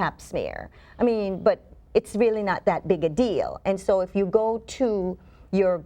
pap smear. I mean, but it's really not that big a deal. And so if you go to your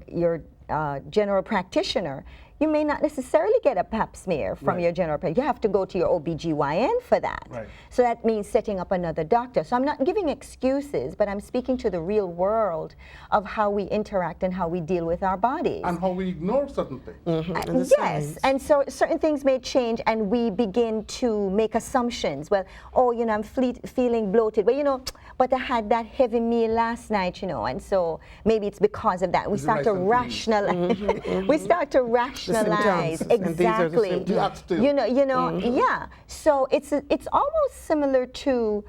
general practitioner, you may not necessarily get a pap smear from your general practitioner. You have to go to your OBGYN for that. Right. So that means setting up another doctor. So I'm not giving excuses, but I'm speaking to the real world of how we interact and how we deal with our bodies. And how we ignore certain things. Yes, and so certain things may change and we begin to make assumptions. Well, oh, you know, I'm feeling bloated. Well, you know, but I had that heavy meal last night, you know, and so maybe it's because of that. We start to rationalize. We start to rationalize. Exactly. You know, yeah. So it's almost similar to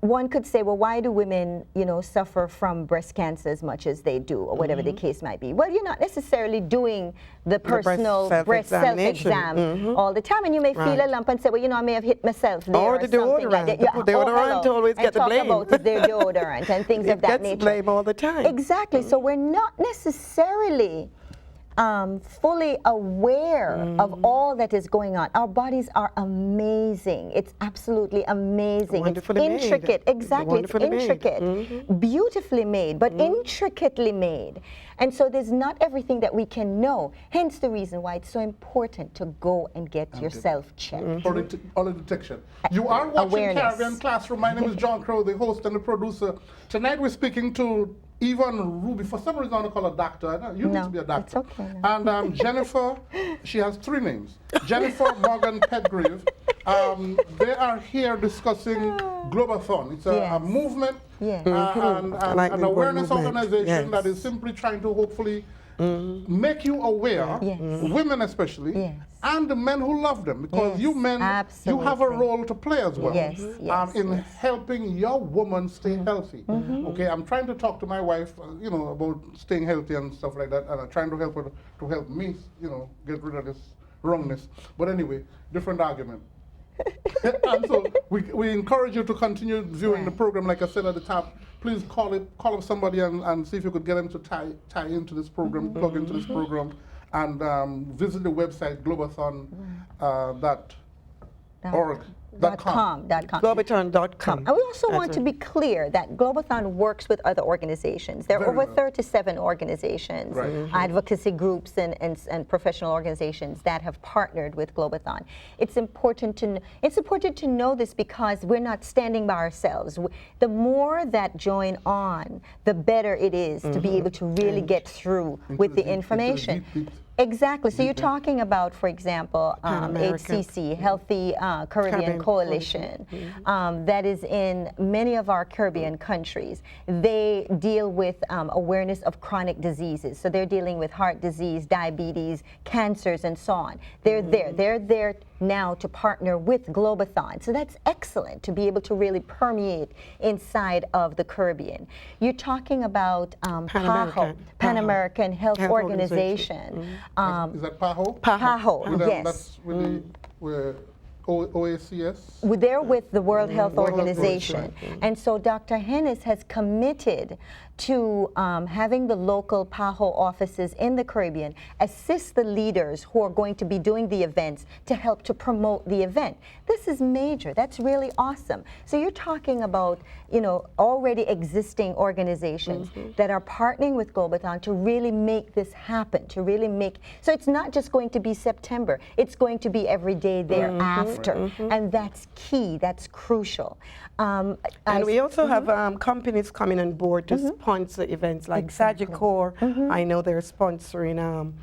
one could say, well, why do women, you know, suffer from breast cancer as much as they do, or whatever the case might be? Well, you're not necessarily doing the personal breast self-exam all the time, and you may feel a lump and say, well, you know, I may have hit myself there or the something like that. The deodorant always gets the blame. About their deodorant and things of that nature. It gets blame all the time. Exactly. So we're not necessarily fully aware of all that is going on. Our bodies are amazing. It's absolutely amazing. Wonderfully it's intricate. made. Exactly. It's intricate. Beautifully made, but intricately made. And so there's not everything that we can know. Hence the reason why it's so important to go and get yourself checked. Early detection. You are watching Awareness. Caribbean Classroom. My name is John Crow, the host and the producer. Tonight we're speaking to Yvonne Rubie. For some reason I want to call her doctor. You need to be a doctor. It's okay. No. And Jennifer, she has 3 names. Jennifer Morgan Petgrave. They are here discussing GLobeAthon. It's a movement and an awareness organization that is simply trying to hopefully make you aware, women especially, and the men who love them, because you men, you have a role to play as well in helping your woman stay healthy. Okay, I'm trying to talk to my wife, you know, about staying healthy and stuff like that, and I'm trying to help her to help me, you know, get rid of this wrongness. But anyway, different argument. And so we encourage you to continue viewing the program. Like I said at the top, please call up somebody and see if you could get them to tie into this program, plug into this program, and visit the website GLobeAthon.org. .com. GLobeAthon.com. And we also want to be clear that GLobeAthon works with other organizations. There are over 37 organizations, advocacy groups and professional organizations that have partnered with GLobeAthon. It's important to know this because we're not standing by ourselves. The more that join on, the better it is to be able to really get through with the information. Exactly. So you're talking about, for example, HCC, Healthy Caribbean Coalition, that is in many of our Caribbean countries. They deal with awareness of chronic diseases. So they're dealing with heart disease, diabetes, cancers, and so on. They're there. They're there now to partner with GLobeAthon. So that's excellent to be able to really permeate inside of the Caribbean. You're talking about Pan American Health Organization. Is that PAHO? PAHO, yes. That's with OACS? They're with the World Health Organization. And so Dr. Hennis has committed to having the local PAHO offices in the Caribbean assist the leaders who are going to be doing the events to help to promote the event. This is major. That's really awesome. So you're talking about, you know, already existing organizations that are partnering with GLobeAthon to really make this happen, to really make, so it's not just going to be September, it's going to be every day thereafter. And that's key, that's crucial. And we also have companies coming on board to sponsor events like Sagicor. I know they're sponsoring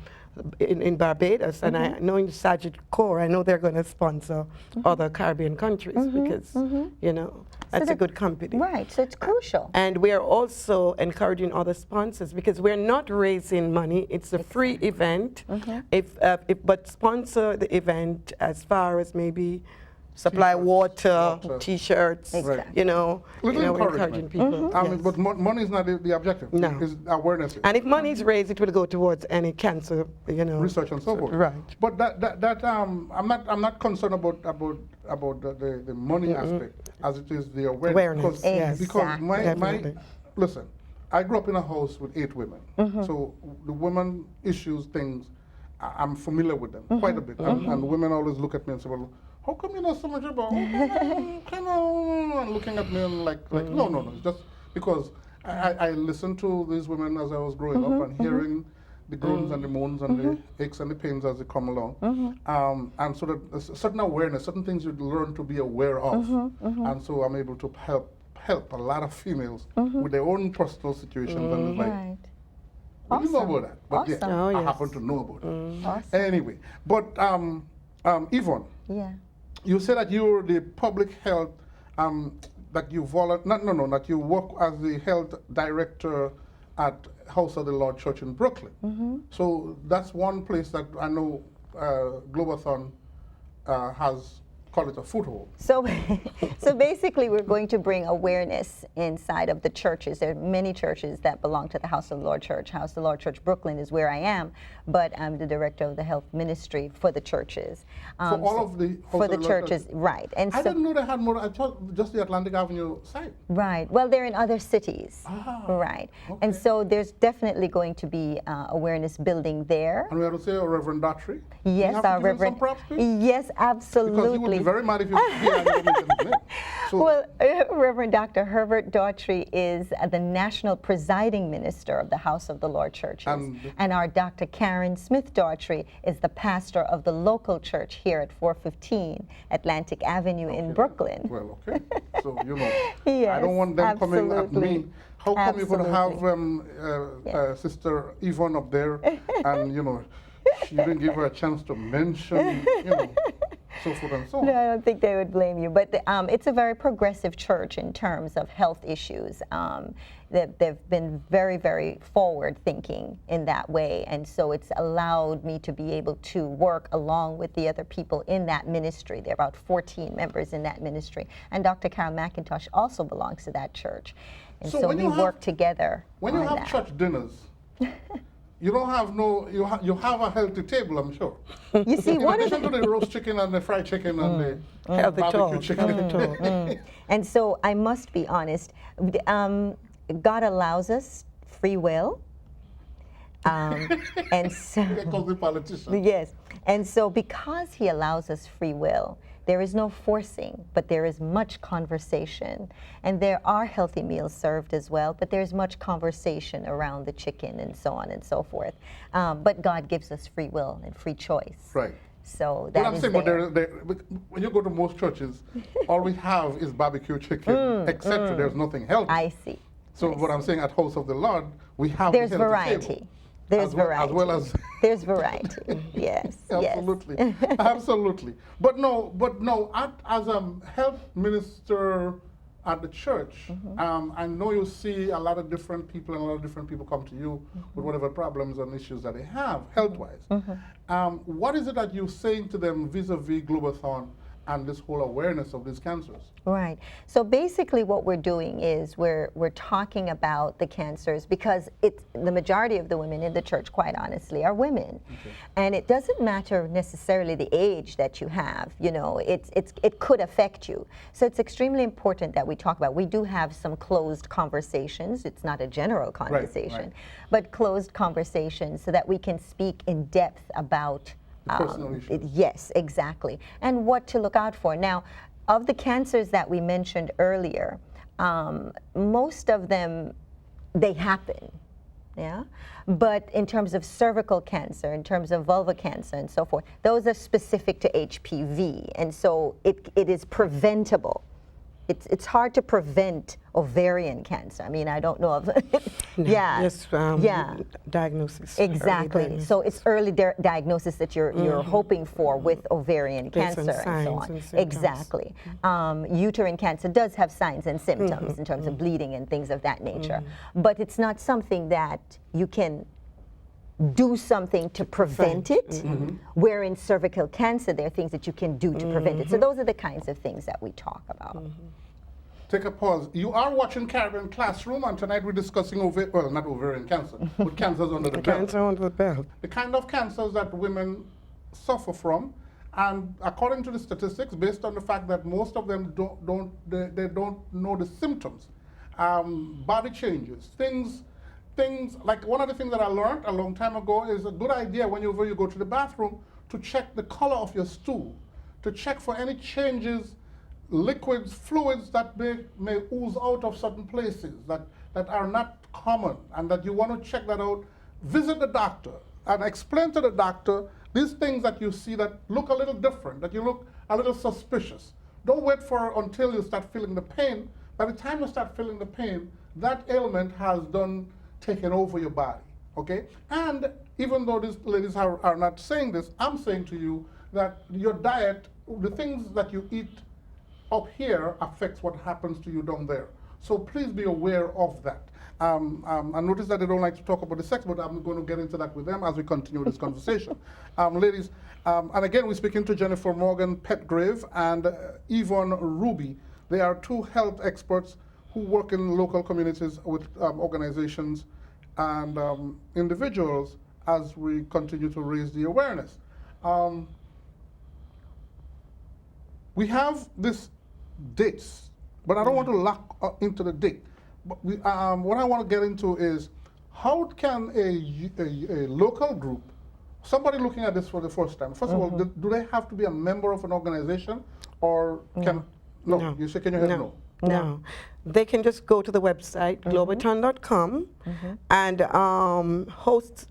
in Barbados, and I know in Sagicor, I know they're going to sponsor other Caribbean countries because, you know, that's a good company. Right, so it's crucial. And we are also encouraging other sponsors because we're not raising money. It's a free event. But sponsor the event as far as maybe supply water, T-shirts, you know, we're encouraging people. But money is not the objective. No. It's awareness. And if money is raised, it will go towards any cancer, you know. Research and so forth. Right. But I'm not concerned about the money aspect as it is the awareness. Because listen, I grew up in a house with 8 women. So the women issues, things, I'm familiar with them quite a bit. And women always look at me and say, well, how come you know so much about, kind of, and looking at me and like no, it's just because I listened to these women as I was growing up and hearing the groans and the moans and the aches and the pains as they come along. And so that a certain awareness, certain things you learn to be aware of. And so I'm able to help a lot of females with their own personal situations. And it's like, Right. we didn't know about that. But Awesome. yeah, Oh, I yes. happen to know about it. Awesome. Anyway, but Yvonne, Yeah. you said that you're the public health, that you that you work as the health director at House of the Lord Church in Brooklyn. So that's one place that I know GLobeAthon has called it a foothold. So, so basically, we're going to bring awareness inside of the churches. There are many churches that belong to the House of the Lord Church. House of the Lord Church Brooklyn is where I am, but I'm the director of the health ministry for the churches. For all of the House for of the Lord churches, right? And I so, didn't know they had more. I thought just the Atlantic Avenue side. right. Well, they're in other cities, right? And okay. so there's definitely going to be awareness building there. And we have to say, Reverend Daughtry. Yes, our Reverend. Yes, absolutely. Because he would be very mad if you here and you mentioned his name. So, Well, Reverend Dr. Herbert Daughtry is the national presiding minister of the House of the Lord Churches. And our Dr. Karen Smith Daughtry is the pastor of the local church here at 415 Atlantic Avenue in Brooklyn. well, okay. So, you know, Yes, I don't want them coming at absolutely. me. How come you could have Sister Yvonne up there and, you know, you didn't give her a chance to mention, you know, so forth and so on. No, I don't think they would blame you. But it's a very progressive church in terms of health issues. They've been very, very forward thinking in that way. And so it's allowed me to be able to work along with the other people in that ministry. There are about 14 members in that ministry. And Dr. Carol McIntosh also belongs to that church. And so we work together. When you have church dinners, you don't have you have a healthy table, I'm sure. You see, In addition to the roast chicken and the fried chicken and the Healthy barbecue talk, chicken. healthy talk. And so I must be honest, God allows us free will. And so, Because the politician. yes, and so because he allows us free will, there is no forcing, but there is much conversation. And there are healthy meals served as well, but there's much conversation around the chicken and so on and so forth. But God gives us free will and free choice. Right. So But that I'm is saying, there. when you go to most churches, all we have is barbecue chicken, etc. There's nothing healthy. I see. So what I'm saying, at House of the Lord, we have There's the healthy variety. table. There's As well- variety. as well as There's variety. Yes. absolutely, Yes. absolutely. But no, as a health minister at the church, I know you see a lot of different people, and a lot of different people come to you with whatever problems and issues that they have health-wise. What is it that you're saying to them vis-a-vis GLobeAthon and this whole awareness of these cancers? Right. So basically what we're doing is we're talking about the cancers because it's the majority of the women in the church, quite honestly, are women. Okay. And it doesn't matter necessarily the age that you have, you know, it could affect you. So it's extremely important that we talk about. We do have some closed conversations. It's not a general conversation, but closed conversations so that we can speak in depth about personal issues. Yes, exactly. And what to look out for. Now, of the cancers that we mentioned earlier, most of them, they happen, yeah? But in terms of cervical cancer, in terms of vulva cancer and so forth, those are specific to HPV. And so it is preventable. It's hard to prevent ovarian cancer. I mean, I don't know of, yeah. Yes, diagnosis. Exactly. Early So it's early diagnosis that you're hoping for with ovarian Based cancer on and so signs on. and symptoms. Exactly. Uterine cancer does have signs and symptoms in terms of bleeding and things of that nature. But it's not something that you can do something to prevent it, where in cervical cancer there are things that you can do to prevent it. So those are the kinds of things that we talk about. Take a pause. You are watching Caribbean Classroom, and tonight we're discussing not ovarian cancer, but cancers under the belt. Cancer under the belt. The kind of cancers that women suffer from, and according to the statistics, based on the fact that most of them don't know the symptoms, body changes, things like one of the things that I learned a long time ago is a good idea whenever you go to the bathroom to check the color of your stool to check for any changes, liquids, fluids that may ooze out of certain places that are not common, and that you want to check that out, visit the doctor and explain to the doctor these things that you see that look a little different, that you look a little suspicious. Don't wait until you start feeling the pain. By the time you start feeling the pain, that ailment has taken over your body, okay? And even though these ladies are not saying this, I'm saying to you that your diet, the things that you eat up here affects what happens to you down there. So please be aware of that. I notice that they don't like to talk about the sex, but I'm going to get into that with them as we continue this conversation. Ladies, and again, we're speaking to Jennifer Morgan Petgrave and Yvonne Rubie. They are two health experts who work in local communities with organizations and individuals as we continue to raise the awareness. We have these dates, but I don't want to lock into the date. But what I want to get into is how can a local group, somebody looking at this for the first time, first of all, do they have to be a member of an organization, or can, no. You shake your head no. No. They can just go to the website, GLobeAthon.com, and host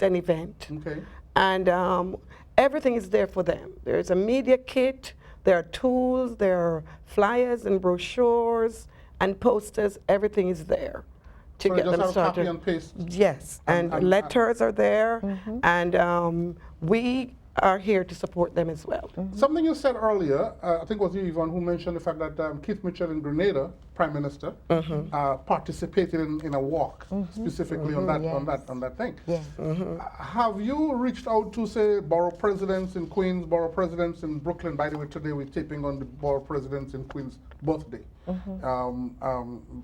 an event. Okay. And everything is there for them. There's a media kit, there are tools, there are flyers and brochures and posters. Everything is there to get them started. Copy and paste. Yes, and letters are there, and we are here to support them as well. Something you said earlier, I think it was you, Yvonne, who mentioned the fact that Keith Mitchell in Grenada, Prime Minister, participated in a walk specifically on that thing. Yes. Have you reached out to, say, borough presidents in Queens, borough presidents in Brooklyn? By the way, today we're taping on the borough presidents in Queens' birthday.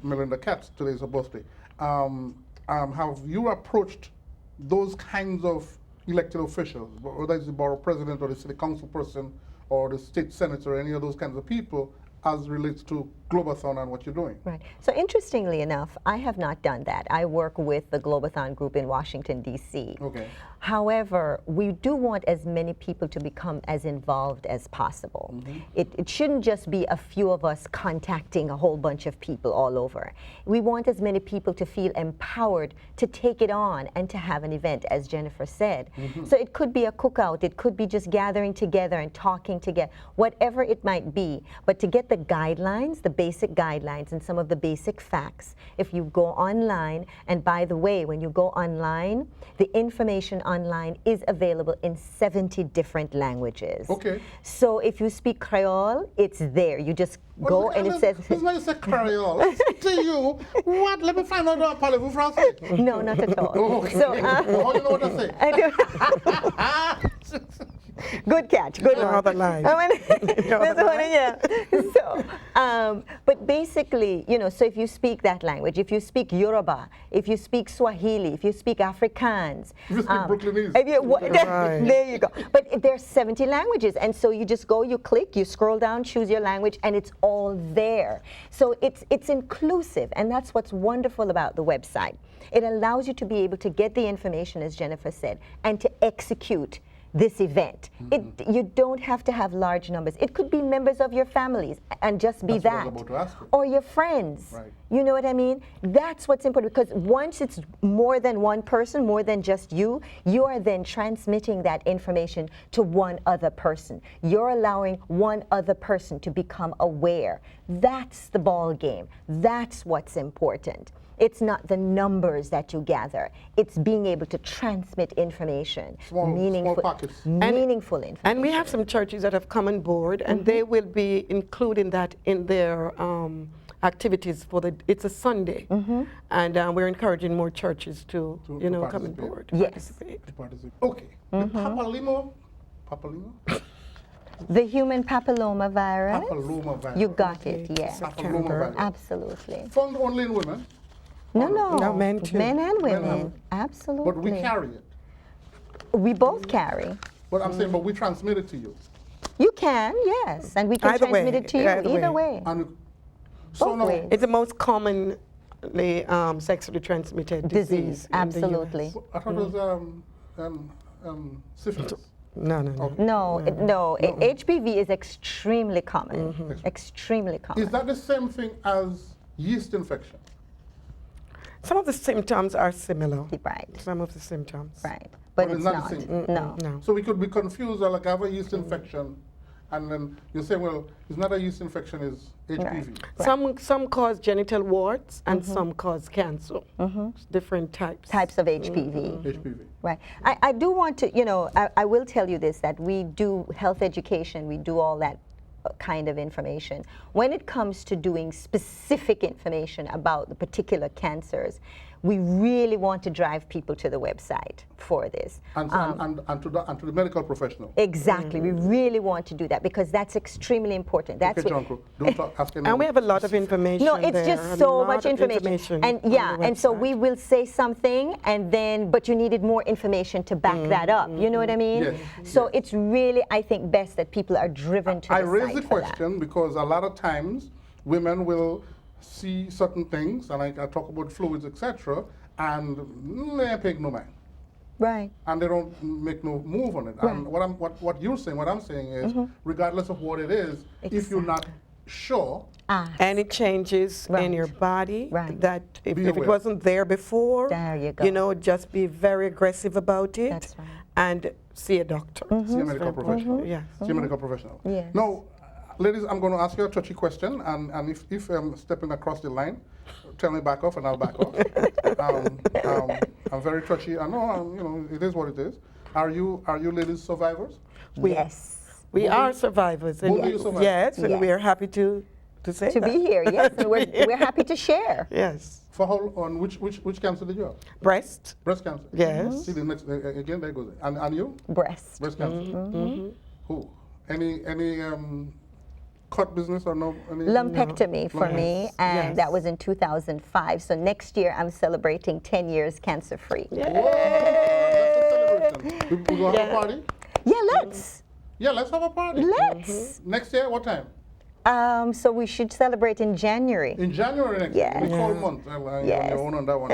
Melinda Katz, today is her birthday. Have you approached those kinds of elected officials, whether it's the borough president or the city council person or the state senator or any of those kinds of people, as relates to GLobeAthon and what you're doing? Right. So interestingly enough, I have not done that. I work with the GLobeAthon group in Washington, D.C. Okay. However, we do want as many people to become as involved as possible. It shouldn't just be a few of us contacting a whole bunch of people all over. We want as many people to feel empowered to take it on and to have an event, as Jennifer said. So it could be a cookout, it could be just gathering together and talking together, whatever it might be. But to get the guidelines, the basic guidelines and some of the basic facts, if you go online, and by the way, when you go online, the information online is available in 70 different languages. Okay. So if you speak Creole, it's there. You just go and it says... It's not say Creole. To you, what? Let me find out how parlez-vous français? No, not at all. Oh, okay. So, How do you know what I say? Good catch, good one. Other line. So, but basically, you know, so if you speak that language, if you speak Yoruba, if you speak Swahili, if you speak Afrikaans, If you speak Brooklynese. There you go. But there's 70 languages, and so you just go, you click, you scroll down, choose your language, and it's all there. So it's inclusive, and that's what's wonderful about the website. It allows you to be able to get the information, as Jennifer said, and to execute this event. You don't have to have large numbers. It could be members of your families and just be That's what I was about to ask you. or your friends. Right. You know what I mean? That's what's important, because once it's more than one person, more than just you are then transmitting that information to one other person. You're allowing one other person to become aware. That's the ball game. That's what's important. It's not the numbers that you gather. It's being able to transmit information, Small pockets. meaningful information. And we have some churches that have come on board, and they will be including that in their activities for it's a Sunday, and we're encouraging more churches to come on board. Yes. Okay. The Papilloma. The human papilloma virus. Papilloma virus. You got it, yes. Papilloma virus. Absolutely. Found only in women. No, men too. Men and women. and- Absolutely. But we carry it. We both carry. But I'm saying, but we transmit it to you. You can, yes, and we can Either transmit way, it to you either way. And so Both now, ways. It's the most commonly sexually transmitted disease in the Absolutely. US. I thought it was syphilis. No. No. HPV is extremely common. Extremely common. Is that the same thing as yeast infection? Some of the symptoms are similar. Right. Some of the symptoms. Right. But it's not. the same. No. So we could be confused, like I have a yeast infection, and then you say, well, it's not a yeast infection, it's HPV. Right. Some cause genital warts and some cause cancer. Different types. Types of HPV. HPV. Right. I do want to, I will tell you this, that we do health education, we do all that kind of information. When it comes to doing specific information about the particular cancers, we really want to drive people to the website for this. And to the medical professional. Exactly. We really want to do that because that's extremely important. That's okay, John, don't ask anyone. And we have a lot of information. No, it's just so much information. And yeah, and so we will say something and then, but you needed more information to back that up. You know what I mean? Yes. So it's really, I think, best that people are driven to the I site raise the for question because a lot of times women will see certain things, and I talk about fluids, etc., and they pay no mind. Right. And they don't make no move on it. Right. And what you're saying, what I'm saying is, regardless of what it is, if you're not sure, any changes in your body that if it wasn't there before, there you go. Just be very aggressive about it. That's right. And see a doctor. see a medical professional. Yes. See a medical professional. Yes. Now, ladies, I'm going to ask you a touchy question, and if I'm stepping across the line, tell me back off, and I'll back off. I'm very touchy. I know, it is what it is. Are you ladies survivors? Yes. We are survivors. Both of you survivors? Yes, and Yes. we are happy to say To that. be here, yes. And we're happy to share. Yes. For how on which cancer did you have? Breast. Breast cancer. Yes. See the next again. There goes. And you? Breast. Breast cancer. Who? Any cut business or no? Any? Lumpectomy for me, and that was in 2005. So next year I'm celebrating 10 years cancer-free. Whoa, that's a celebration. We go have a party? Yeah, let's. Yeah, let's have a party. Let's. Next year, what time? So we should celebrate in January. In January next year. Yes. We call month. Yes. You're on that one.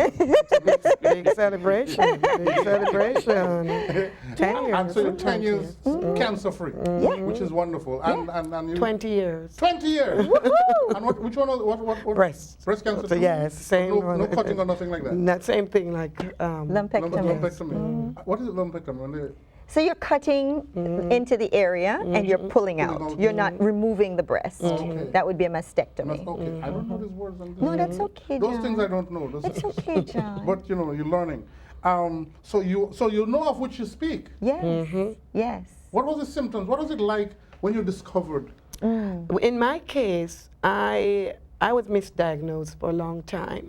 Big celebration. Big celebration. 10 years. And so you're 10 years cancer-free, which is wonderful. And you, 20 years. 20 years. And which one? What? Breast. Breast cancer. So too? yes, same No, one. no cutting or nothing like that. That same thing like Lumpectomy. Lumpectomy. What is lumpectomy? When they, So you're cutting into the area and you're pulling out. You're not removing the breast. okay. That would be a mastectomy. okay, I don't know these words. No, that's okay, Those John. things I don't know. It's okay, John. But you're learning. So you know of which you speak. Yes. Yes. What was the symptoms? What was it like when you discovered? In my case, I was misdiagnosed for a long time,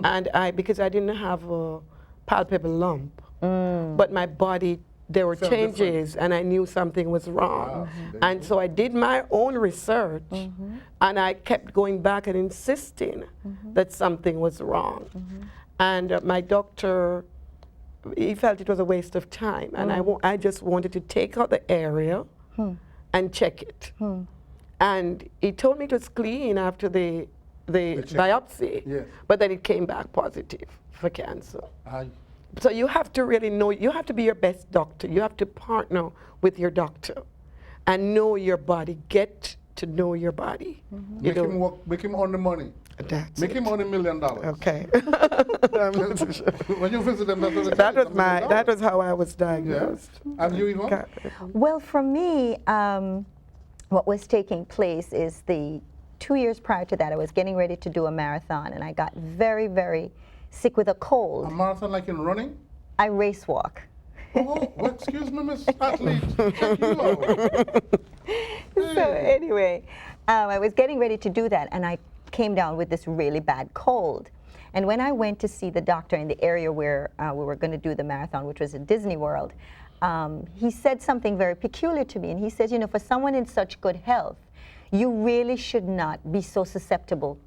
and because I didn't have a palpable lump, but my body, there were Felt changes, and I knew something was wrong. And so I did my own research, and I kept going back and insisting that something was wrong. And my doctor, he felt it was a waste of time, and I just wanted to take out the area and check it. And he told me it was clean after the biopsy, Yes. but then it came back positive for cancer. So you have to really know, you have to be your best doctor. You have to partner with your doctor and know your body, get to know your body. Make him work, make him earn the money. That's Make him earn $1 million. okay. When you visit them, that's what they that say, was $1 million. that was how I was diagnosed. Yeah. And you, Yvonne? Well, for me, what was taking place is 2 years prior to that, I was getting ready to do a marathon, and I got very, very sick with a cold. A marathon like in running? I race walk. Oh, well, excuse me, Miss Athlete. Check you out. So anyway, I was getting ready to do that, and I came down with this really bad cold. And when I went to see the doctor in the area where we were going to do the marathon, which was at Disney World, he said something very peculiar to me. And he says, for someone in such good health, you really should not be so susceptible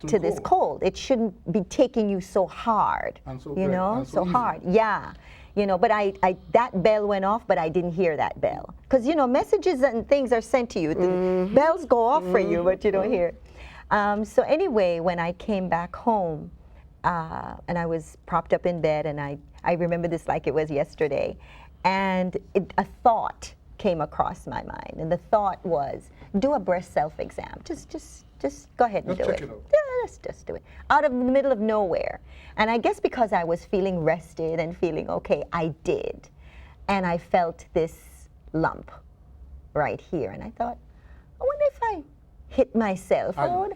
to this cold. It shouldn't be taking you so hard, And so you bad, know, and so so easy. hard. Yeah. But that bell went off, but I didn't hear that bell. Because, messages and things are sent to you. The bells go off for you, but you don't hear it. So anyway, when I came back home, and I was propped up in bed, and I remember this like it was yesterday, And a thought came across my mind, and the thought was, do a breast self-exam. Just go ahead and do it. Yeah, let's just do it. Out of the middle of nowhere. And I guess because I was feeling rested and feeling okay, I did. And I felt this lump right here. And I thought, I wonder if I hit myself. I wonder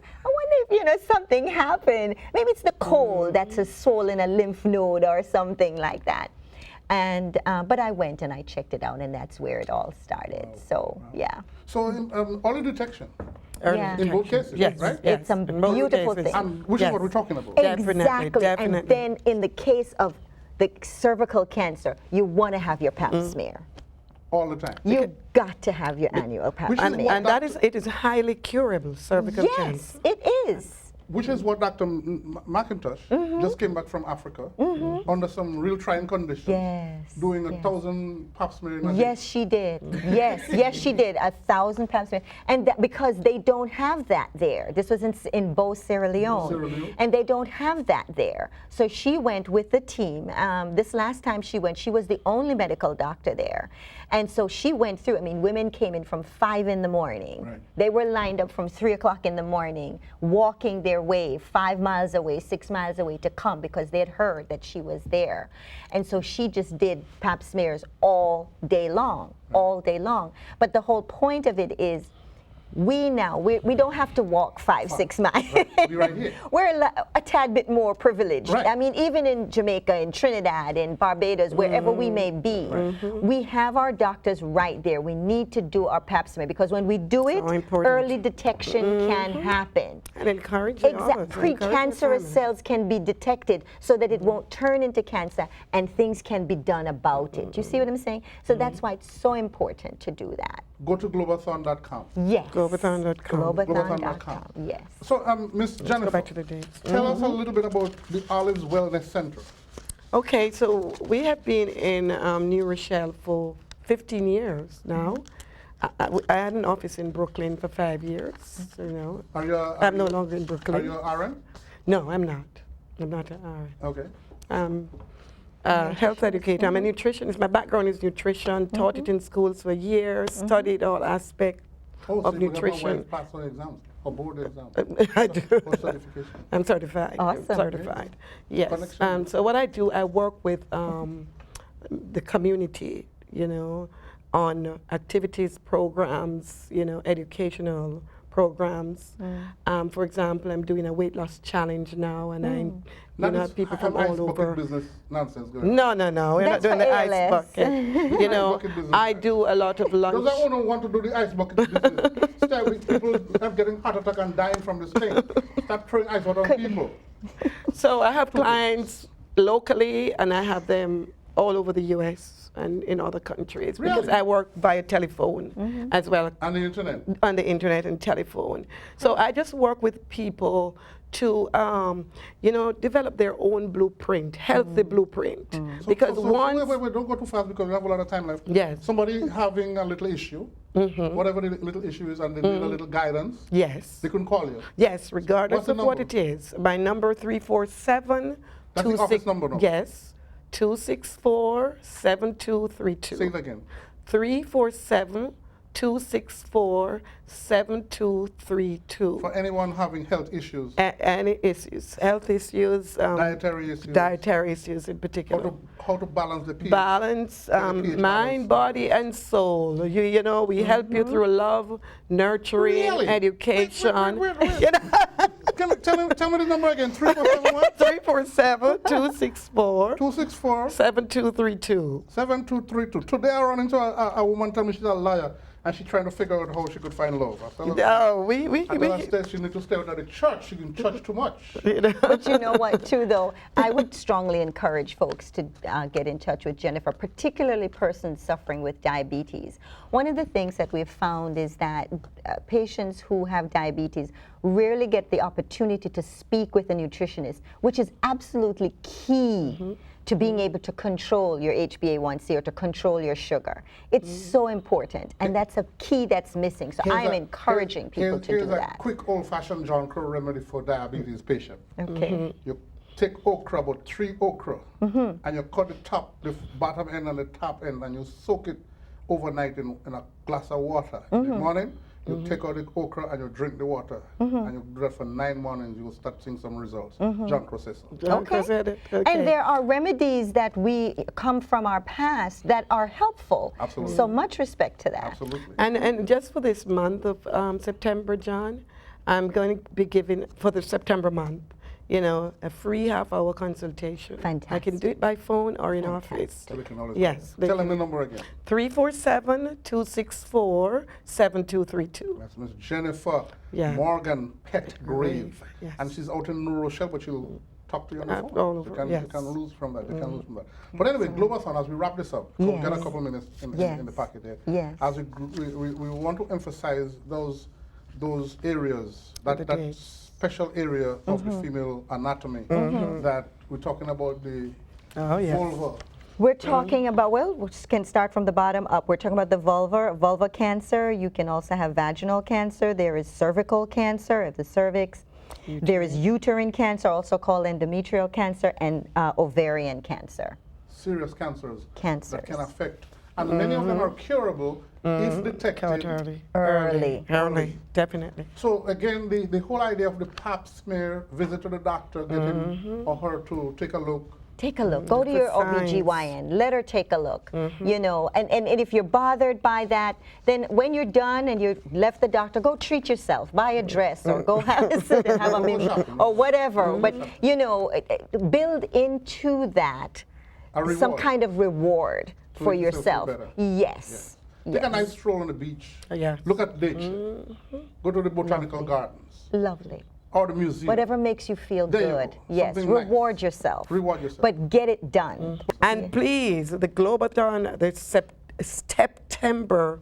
if, something happened. Maybe it's the cold that's a swollen a lymph node or something like that. And but I went and I checked it out, and that's where it all started. Wow. So yeah. So early detection. In both cases, yes, right? Yes. It's a beautiful thing. Which is what we're talking about. Exactly. Definitely. And then in the case of the cervical cancer, you want to have your pap smear. All the time. You've got to have your annual pap smear. And it is highly curable, cervical cancer. Yes, it is. Which is what Dr. McIntosh just came back from Africa under some real trying conditions. Yes. Doing 1,000 pap smears in a day. Yes, she did. Yes, she did. 1,000 pap smears. And because they don't have that there. This was in Beau, Sierra Leone. And they don't have that there. So she went with the team. This last time she went, she was the only medical doctor there. And so she went through, women came in from 5 in the morning. Right. They were lined up from 3 o'clock in the morning, walking their way 5 miles away, 6 miles away to come because they had heard that she was there. And so she just did pap smears all day long, But the whole point of it is, we don't have to walk 5, 6 miles. Right. We're right here. We're a tad bit more privileged. Right. Even in Jamaica, in Trinidad, in Barbados, wherever we may be, we have our doctors right there. We need to do our pap smear because when we do it, early detection can happen. And encourage Precancerous cells can be detected so that it won't turn into cancer and things can be done about it. Do you see what I'm saying? So that's why it's so important to do that. Go to GLobeAthon.com. Yes. GLobeAthon.com. GLobeAthon.com. Yes. So, Ms. Jennifer, go back to the dates. Tell us a little bit about the Olives Wellness Center. Okay, so we have been in New Rochelle for 15 years now. I had an office in Brooklyn for 5 years. I'm no longer in Brooklyn. Are you an RN? No, I'm not. I'm not an RN. Okay. Health educator. I'm a nutritionist. My background is nutrition. Taught it in schools for years. Studied all aspects of nutrition. Pass on exams or board exams. I do. Or certification. I'm certified. Awesome. I'm certified. Yes. So what I do, I work with the community, on activities, programs, educational programs. For example, I'm doing a weight loss challenge now, and I have people from all over. Business nonsense going on. No. We're not doing the ice bucket. I do a lot of lunch. Because I don't want to do the ice bucket business. Start with people getting heart attack and dying from this thing. Stop throwing ice water on people. So I have clients locally, and I have them all over the U.S. and in other countries. Really? Because I work via telephone as well. On the internet? On the internet and telephone. So I just work with people to, develop their own blueprint, healthy blueprint. Because once... Wait, don't go too fast because we have a lot of time left. Yes. Somebody having a little issue, whatever the little issue is, and they need a little guidance, yes, they can call you. Yes, regardless of what it is. My number 347... That's the office number, no? Yes. 264-7232. Say it again. 347-264-7232. For anyone having health issues. Any issues, health issues. Dietary issues. Dietary issues in particular. How to balance the pH. Mind, balance. body, and soul. We help you through love, nurturing, education. Wait. Tell me the number again. 347-264-7232. 7232. Today I run into a woman telling me she's a liar and she's trying to figure out how she could find love. I tell her, she needs to stay out of the church. She can church too much. But you know what, too, though? I would strongly encourage folks to get in touch with Jennifer, particularly persons suffering with diabetes. One of the things that we've found is that patients who have diabetes rarely get the opportunity to speak with a nutritionist, which is absolutely key to being able to control your HbA1c or to control your sugar. It's so important, and that's a key that's missing. So I am encouraging people to do that. Here's a quick old-fashioned John Crow remedy for diabetes patient. Okay. You take okra, about 3 okra, and you cut the bottom end and the top end, and you soak it overnight in a glass of water. In the morning, you take out the okra and you drink the water, and you do that for 9 mornings. You will start seeing some results. John Processor. Okay. And there are remedies that we come from our past that are helpful. Absolutely. So much respect to that. Absolutely. And just for this month of September, John, I'm going to be giving, for the September month, you know, a free half-hour consultation. Fantastic. I can do it by phone or in office. So we can always Yes. tell them the number again. 347-264-7232. That's Miss Jennifer Yeah. Morgan Petgrave. Yes. And she's out in Rochelle, but she'll talk to you on the phone. all over, You can, yes. you can lose from that. You can lose from that. But anyway, GLobeAthon, as we wrap this up, we'll get a couple minutes in the packet here. Yes. As we want to emphasize those areas, that special area of the female anatomy that we're talking about, the vulva. We're talking about, well, we can start from the bottom up. We're talking about the vulva cancer. You can also have vaginal cancer. There is cervical cancer of the cervix. There is uterine cancer, also called endometrial cancer, and ovarian cancer. Serious cancers that can affect. And many of them are curable if detected early. Definitely. So again, the whole idea of the pap smear, visit to the doctor, get him or her to take a look. Take a look. Go to your OBGYN. Let her take a look. You know, and if you're bothered by that, then when you're done and you left the doctor, go treat yourself. Buy a dress or go have a sit and have a meal or whatever. But, you know, build into that some kind of reward for yourself. Yes. Take a nice stroll on the beach. Yes. Look at nature. Go to the botanical gardens. Lovely. Or the museum. Whatever makes you feel good. Yes. Something Reward yourself. Reward yourself. But get it done. And please, the GLobeAthon, the September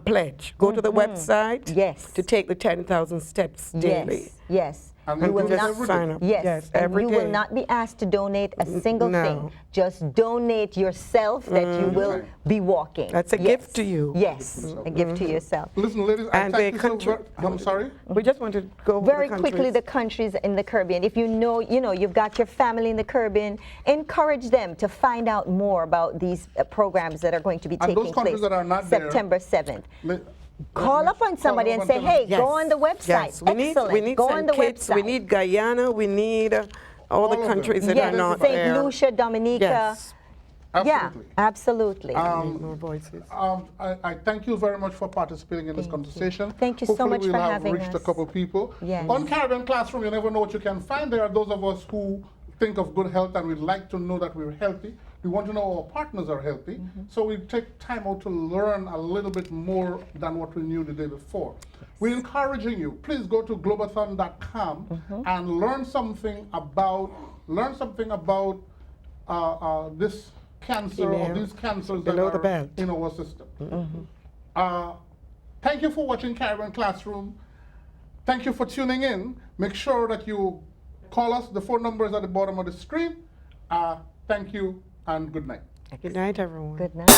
pledge. Go to the website. Yes. To take the 10,000 steps daily. Yes. And you will just not sign up. Yes, and every you day. will not be asked to donate a single thing. Just donate yourself that you will be walking. That's a gift to you. Yes, a gift to yourself. Listen, ladies, And thank you so I'm sorry? We just want to go Very over the quickly, the countries in the Caribbean. If you know, you've got your family in the Caribbean, encourage them to find out more about these programs that are going to be taking those countries place that are not September 7th. Call up on somebody and say, hey, go on the website. Yes, we need go on the website. We need Guyana, we need all the countries that are not St. there. Lucia, Dominica. Yes. Absolutely. Yeah, absolutely. More voices. I thank you very much for participating in this conversation. Thank you so much for having Hopefully we'll have reached a couple people. Yes. On Caribbean Classroom, you never know what you can find. There are those of us who think of good health and we'd like to know that we're healthy. We want to know our partners are healthy. So we take time out to learn a little bit more than what we knew the day before. We're encouraging you. Please go to GLobeAthon.com and learn something about this cancer or these cancers that are in our system. Thank you for watching Caribbean Classroom. Thank you for tuning in. Make sure that you call us. The phone number is at the bottom of the screen. Thank you and good night. Good night, everyone. Good night.